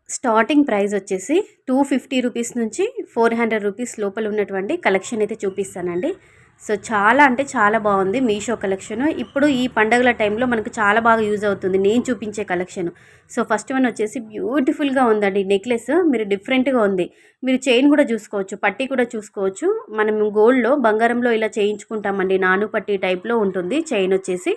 Starting price వచ్చేసి 250 rupees నుంచి 400 rupees లోపల ఉన్నటువంటి కలెక్షన్ అయితే చూపిస్తానండి. సో చాలా అంటే చాలా బాగుంది మీషో కలెక్షన్. ఇప్పుడు ఈ పండగల టైంలో మనకు చాలా బాగా యూజ్ అవుతుంది నేను చూపించే కలెక్షన్. సో ఫస్ట్ వన్ వచ్చేసి బ్యూటిఫుల్గా ఉందండి నెక్లెస్. మీరు డిఫరెంట్గా ఉంది. మీరు చైన్ కూడా చూసుకోవచ్చు, పట్టీ కూడా చూసుకోవచ్చు. మనం గోల్డ్లో బంగారంలో ఇలా చేయించుకుంటామండి, నాను పట్టీ టైప్లో ఉంటుంది చైన్ వచ్చేసి.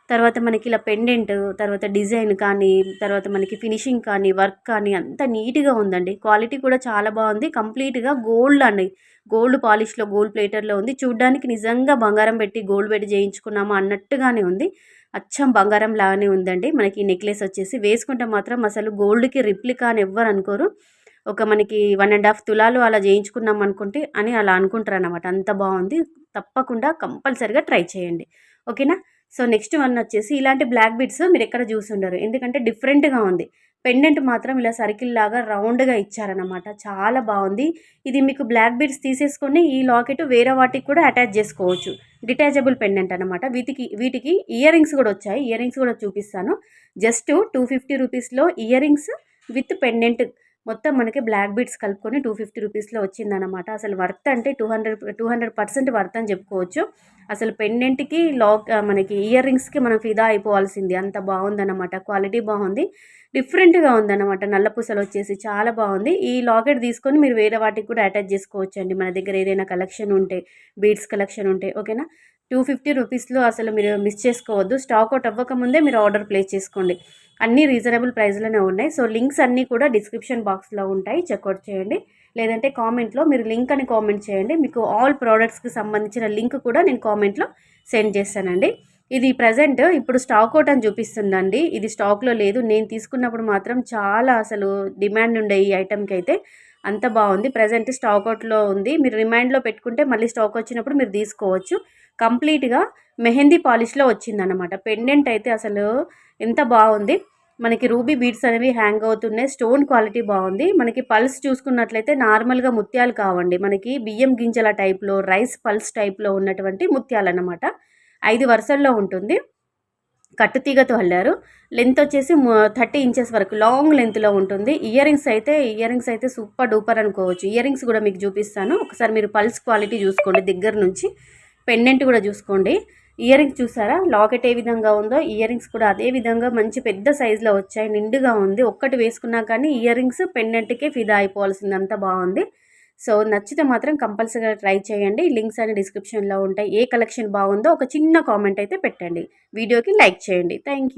తర్వాత మనకి ఇలా పెండెంట్, తర్వాత డిజైన్ కానీ, తర్వాత మనకి ఫినిషింగ్ కానీ, వర్క్ కానీ అంత నీట్గా ఉందండి. క్వాలిటీ కూడా చాలా బాగుంది. కంప్లీట్గా గోల్డ్ అండి, గోల్డ్ పాలిష్లో, గోల్డ్ ప్లేటర్లో ఉంది. చూడ్డానికి నిజంగా బంగారం పెట్టి గోల్డ్ పెట్టి చేయించుకున్నామా అన్నట్టుగానే ఉంది. అచ్చం బంగారం లాగానే ఉందండి. మనకి ఈ నెక్లెస్ వచ్చేసి వేసుకుంటే మాత్రం అసలు గోల్డ్కి రిప్లికా అని ఎవ్వరు అనుకోరు. ఒక మనకి 1.5 తులాలు అలా చేయించుకున్నాం అనుకుంటే అని అలా అనుకుంటారు అన్నమాట. అంత బాగుంది. తప్పకుండా కంపల్సరిగా ట్రై చేయండి, ఓకేనా. సో నెక్స్ట్ వన్ వచ్చేసి ఇలాంటి బ్లాక్ బీడ్స్ మీరు ఎక్కడ చూసుండరు, ఎందుకంటే డిఫరెంట్గా ఉంది. పెండెంట్ మాత్రం ఇలా సర్కిల్ లాగా రౌండ్గా ఇచ్చారనమాట, చాలా బాగుంది. ఇది మీకు బ్లాక్ బీడ్స్ తీసేసుకొని ఈ లాకెట్ వేరే వాటికి కూడా అటాచ్ చేసుకోవచ్చు. డిటాచబుల్ పెండెంట్ అనమాట. వీటికి ఇయర్ రింగ్స్ కూడా వచ్చాయి. ఇయర్ రింగ్స్ కూడా చూపిస్తాను. జస్ట్ 250 రూపీస్లో ఇయర్ రింగ్స్ విత్ పెండెంట్ మొత్తం మనకి బ్లాక్ బీడ్స్ కలుపుకొని 250 రూపీస్లో వచ్చిందనమాట. అసలు వర్త్ అంటే 200% వర్త్ అని చెప్పుకోవచ్చు. అసలు పెండెంట్కి మనకి ఇయర్ రింగ్స్కి మనం ఫిదా అయిపోవాల్సింది, అంత బాగుందన్నమాట. క్వాలిటీ బాగుంది, డిఫరెంట్గా ఉందన్నమాట. నల్ల పూసలు వచ్చేసి చాలా బాగుంది. ఈ లాకెట్ తీసుకొని మీరు వేరే వాటికి కూడా అటాచ్ చేసుకోవచ్చు అండి, మన దగ్గర ఏదైనా కలెక్షన్ ఉంటే, బీడ్స్ కలెక్షన్ ఉంటే, ఓకేనా. 250 రూపీస్లో అసలు మీరు మిస్ చేసుకోవద్దు. స్టాక్ అవుట్ అవ్వకముందే మీరు ఆర్డర్ ప్లేస్ చేసుకోండి. అన్నీ రీజనబుల్ ప్రైస్లోనే ఉన్నాయి. సో లింక్స్ అన్నీ కూడా డిస్క్రిప్షన్ బాక్స్లో ఉంటాయి, చెక్అవుట్ చేయండి. లేదంటే కామెంట్లో మీరు లింక్ అని కామెంట్ చేయండి, మీకు ఆల్ ప్రోడక్ట్స్కి సంబంధించిన లింక్ కూడా నేను కామెంట్లో సెండ్ చేస్తానండి. ఇది ప్రజెంట్ ఇప్పుడు స్టాక్ అవుట్ అని చూపిస్తుందండి, ఇది స్టాక్లో లేదు. నేను తీసుకున్నప్పుడు మాత్రం చాలా అసలు డిమాండ్ ఉండే ఈ ఐటెంకి అయితే. అంత బాగుంది. ప్రజెంట్ స్టాక్ అవుట్లో ఉంది. మీరు రిమైండ్లో పెట్టుకుంటే మళ్ళీ స్టాక్ వచ్చినప్పుడు మీరు తీసుకోవచ్చు. కంప్లీట్గా మెహందీ పాలిష్లో వచ్చిందనమాట. పెండెంట్ అయితే అసలు ఎంత బాగుంది. మనకి రూబీ బీడ్స్ అనేవి హ్యాంగ్ అవుతున్నాయి. స్టోన్ క్వాలిటీ బాగుంది. మనకి పల్స్ చూసుకున్నట్లయితే నార్మల్గా ముత్యాలు కావండి, మనకి బియ్యం గింజల టైప్లో, రైస్ పల్స్ టైప్లో ఉన్నటువంటి ముత్యాలు అన్నమాట. 5 వరుసల్లో ఉంటుంది. కట్టుతీగతో అల్లారు. లెంత్ వచ్చేసి 30 ఇంచెస్ వరకు లాంగ్ లెంత్లో ఉంటుంది. ఇయర్ రింగ్స్ అయితే సూపర్ డూపర్ అనుకోవచ్చు. ఇయర్ రింగ్స్ కూడా మీకు చూపిస్తాను. ఒకసారి మీరు పల్స్ క్వాలిటీ చూసుకోండి దగ్గర నుంచి. పెండెంట్ కూడా చూసుకోండి. ఇయర్ రింగ్స్ చూసారా, లాకెట్ ఏ విధంగా ఉందో ఇయర్ రింగ్స్ కూడా అదే విధంగా మంచి పెద్ద సైజులో వచ్చాయి. నిండుగా ఉంది. ఒక్కటి వేసుకున్నా కానీ ఇయర్ రింగ్స్ పెండెంట్కే ఫిదా అయిపోవాల్సింది, అంత బాగుంది. సో నచ్చితే మాత్రం కంపల్సరీగా ట్రై చేయండి. లింక్స్ అన్ని డిస్క్రిప్షన్లో ఉంటాయి. ఏ కలెక్షన్ బాగుందో ఒక చిన్న కామెంట్ అయితే పెట్టండి. వీడియోకి లైక్ చేయండి. Thank you.